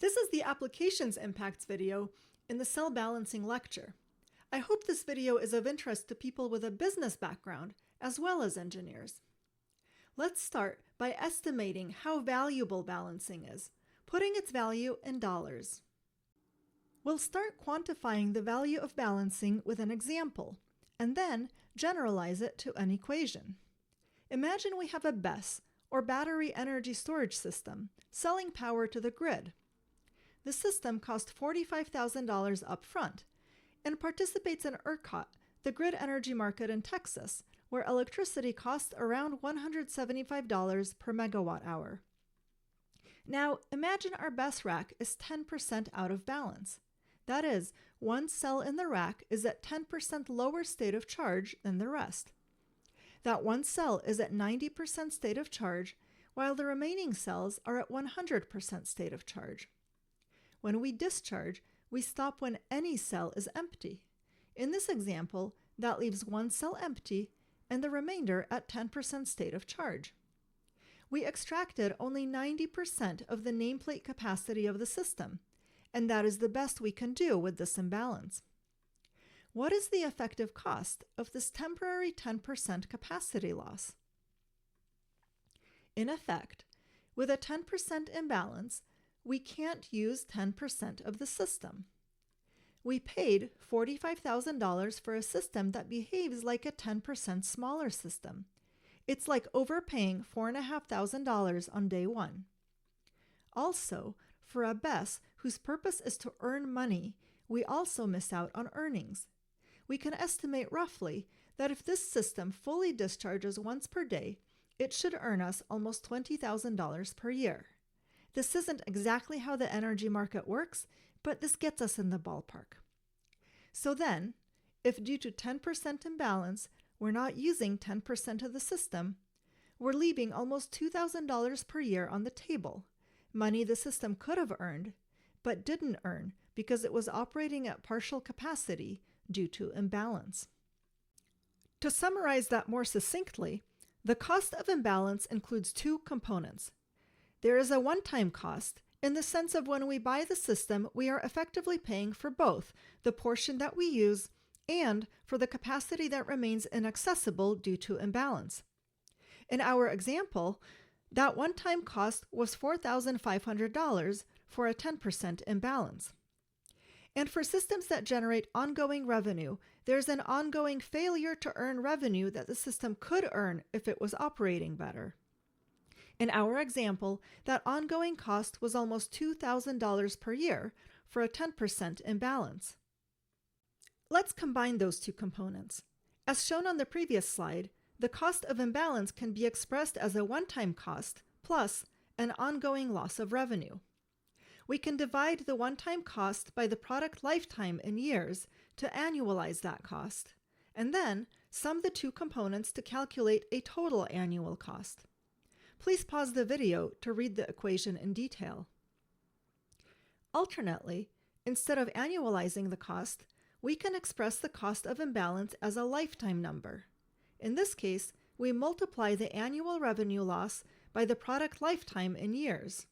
This is the Applications Impacts video in the Cell Balancing lecture. I hope this video is of interest to people with a business background as well as engineers. Let's start by estimating how valuable balancing is, putting its value in dollars. We'll start quantifying the value of balancing with an example, and then generalize it to an equation. Imagine we have a BESS, or battery energy storage system, selling power to the grid. The system costs $45,000 upfront and participates in ERCOT, the grid energy market in Texas, where electricity costs around $175 per megawatt hour. Now, imagine our BESS rack is 10% out of balance. That is, one cell in the rack is at 10% lower state of charge than the rest. That one cell is at 90% state of charge, while the remaining cells are at 100% state of charge. When we discharge, we stop when any cell is empty. In this example, that leaves one cell empty and the remainder at 10% state of charge. We extracted only 90% of the nameplate capacity of the system, and that is the best we can do with this imbalance. What is the effective cost of this temporary 10% capacity loss? In effect, with a 10% imbalance, we can't use 10% of the system. We paid $45,000 for a system that behaves like a 10% smaller system. It's like overpaying $4,500 on day one. Also, for a BESS whose purpose is to earn money, we also miss out on earnings. We can estimate roughly that if this system fully discharges once per day, it should earn us almost $20,000 per year. This isn't exactly how the energy market works, but this gets us in the ballpark. So then, if due to 10% imbalance, we're not using 10% of the system, we're leaving almost $2,000 per year on the table, money the system could have earned, but didn't earn because it was operating at partial capacity due to imbalance. To summarize that more succinctly, the cost of imbalance includes two components. There is a one-time cost, in the sense of when we buy the system, we are effectively paying for both the portion that we use and for the capacity that remains inaccessible due to imbalance. In our example, that one-time cost was $4,500 for a 10% imbalance. And for systems that generate ongoing revenue, there's an ongoing failure to earn revenue that the system could earn if it was operating better. In our example, that ongoing cost was almost $2,000 per year for a 10% imbalance. Let's combine those two components. As shown on the previous slide, the cost of imbalance can be expressed as a one-time cost plus an ongoing loss of revenue. We can divide the one-time cost by the product lifetime in years to annualize that cost, and then sum the two components to calculate a total annual cost. Please pause the video to read the equation in detail. Alternately, instead of annualizing the cost, we can express the cost of imbalance as a lifetime number. In this case, we multiply the annual revenue loss by the product lifetime in years.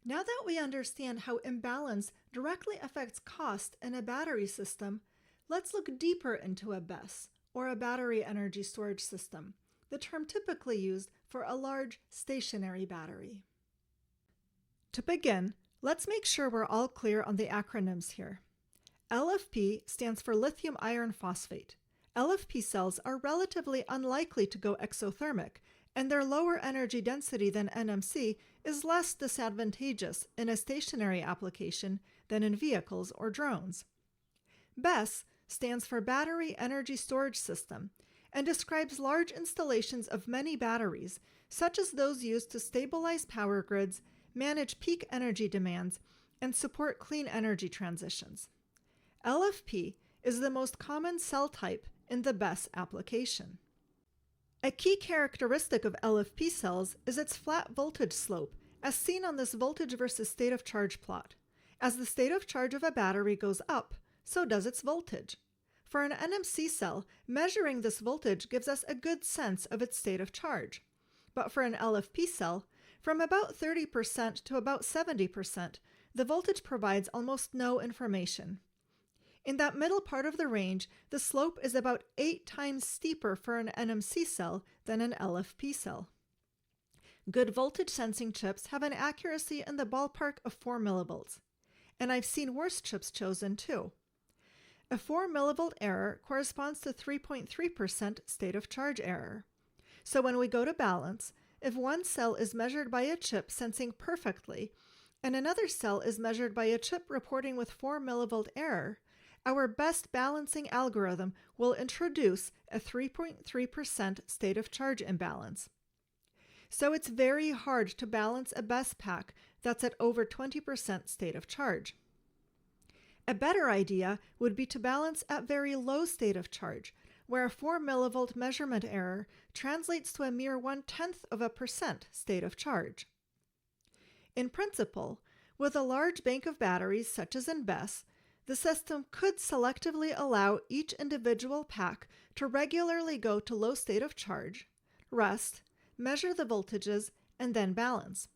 Now that we understand how imbalance directly affects cost in a battery system, let's look deeper into a BESS, or a battery energy storage system, the term typically used for a large stationary battery. To begin, let's make sure we're all clear on the acronyms here. LFP stands for lithium iron phosphate. LFP cells are relatively unlikely to go exothermic, and their lower energy density than NMC is less disadvantageous in a stationary application than in vehicles or drones. BESS stands for Battery Energy Storage System and describes large installations of many batteries, such as those used to stabilize power grids, manage peak energy demands, and support clean energy transitions. LFP is the most common cell type in the BESS application. A key characteristic of LFP cells is its flat voltage slope, as seen on this voltage versus state of charge plot. As the state of charge of a battery goes up, so does its voltage. For an NMC cell, measuring this voltage gives us a good sense of its state of charge. But for an LFP cell, From about 30% to about 70%, the voltage provides almost no information. In that middle part of the range, the slope is about 8 times steeper for an NMC cell than an LFP cell. Good voltage sensing chips have an accuracy in the ballpark of 4 millivolts, and I've seen worse chips chosen too. A 4 millivolt error corresponds to 3.3% state of charge error. So when we go to balance, if one cell is measured by a chip sensing perfectly, and another cell is measured by a chip reporting with 4 millivolt error, our best balancing algorithm will introduce a 3.3% state of charge imbalance. So it's very hard to balance a BESS pack that's at over 20% state of charge. A better idea would be to balance at very low state of charge, where a 4 millivolt measurement error translates to a mere 0.1% state of charge. In principle, with a large bank of batteries such as in BESS, the system could selectively allow each individual pack to regularly go to low state of charge, rest, measure the voltages, and then balance.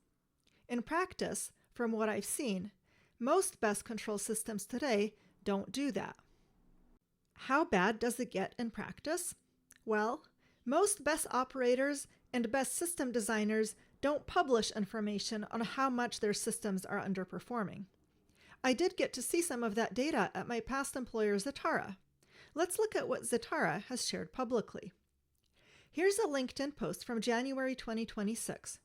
In practice, from what I've seen, most BESS control systems today don't do that. How bad does it get in practice? Well, most BESS operators and BESS system designers don't publish information on how much their systems are underperforming. I did get to see some of that data at my past employer Zatara. Let's look at what Zatara has shared publicly. Here's a LinkedIn post from January 2026.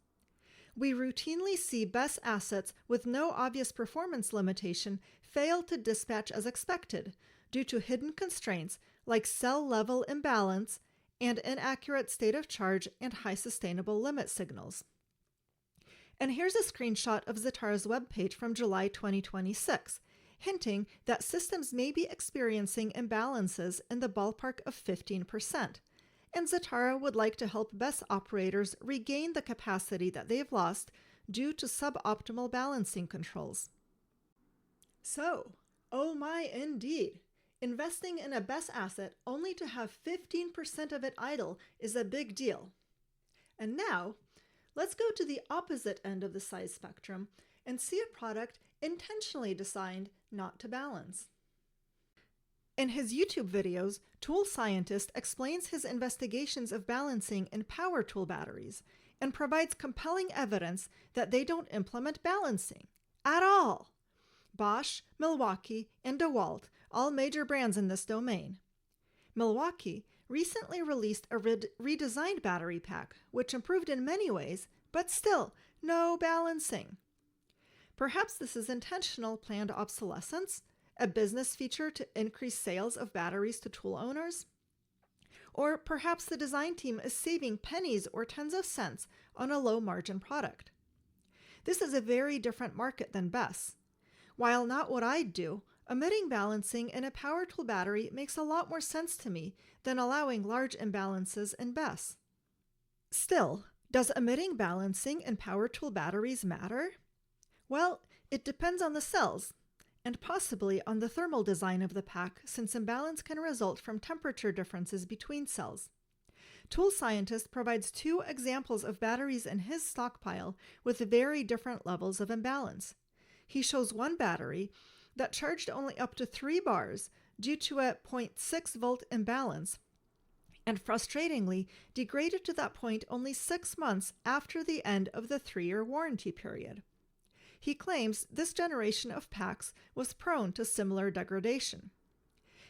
We routinely see BESS assets with no obvious performance limitation fail to dispatch as expected due to hidden constraints like cell level imbalance and inaccurate state of charge and high sustainable limit signals. And here's a screenshot of Zatara's webpage from July 2026, hinting that systems may be experiencing imbalances in the ballpark of 15%, and Zatara would like to help BESS operators regain the capacity that they've lost due to suboptimal balancing controls. So, oh my indeed, investing in a BESS asset only to have 15% of it idle is a big deal. And now, let's go to the opposite end of the size spectrum and see a product intentionally designed not to balance. In his YouTube videos, Tool Scientist explains his investigations of balancing in power tool batteries and provides compelling evidence that they don't implement balancing at all. Bosch, Milwaukee, and DeWalt, all major brands in this domain. Milwaukee recently released a redesigned battery pack, which improved in many ways, but still, no balancing. Perhaps this is intentional planned obsolescence, a business feature to increase sales of batteries to tool owners? Or perhaps the design team is saving pennies or tens of cents on a low-margin product. This is a very different market than BESS. While not what I'd do, omitting balancing in a power tool battery makes a lot more sense to me than allowing large imbalances in BESS. Still, does omitting balancing in power tool batteries matter? Well, it depends on the cells, and possibly on the thermal design of the pack, since imbalance can result from temperature differences between cells. Tool Scientist provides 2 examples of batteries in his stockpile with very different levels of imbalance. He shows one battery that charged only up to 3 bars due to a 0.6 volt imbalance, and frustratingly degraded to that point only 6 months after the end of the 3-year warranty period. He claims this generation of packs was prone to similar degradation.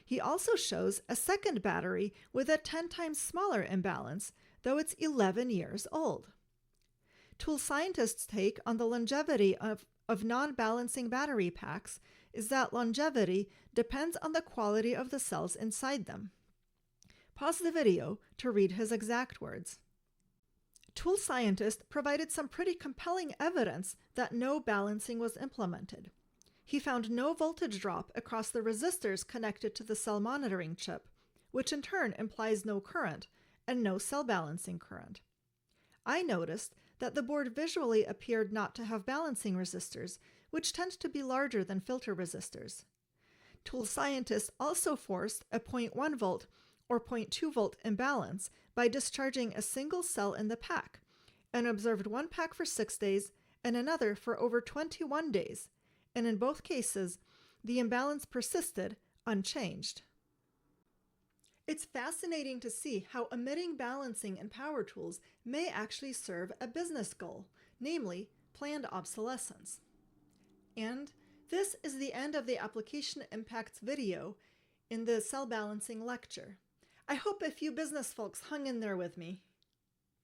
He also shows a second battery with a 10 times smaller imbalance, though it's 11 years old. Tool Scientist's take on the longevity of non-balancing battery packs is that longevity depends on the quality of the cells inside them. Pause the video to read his exact words. Tool Scientist provided some pretty compelling evidence that no balancing was implemented. He found no voltage drop across the resistors connected to the cell monitoring chip, which in turn implies no current, and no cell balancing current. I noticed that the board visually appeared not to have balancing resistors, which tend to be larger than filter resistors. Tool Scientist also forced a 0.1 volt or 0.2 volt imbalance by discharging a single cell in the pack, and observed one pack for 6 days and another for over 21 days, and in both cases, the imbalance persisted unchanged. It's fascinating to see how omitting balancing in power tools may actually serve a business goal, namely planned obsolescence. And this is the end of the application impacts video in the cell balancing lecture. I hope a few business folks hung in there with me.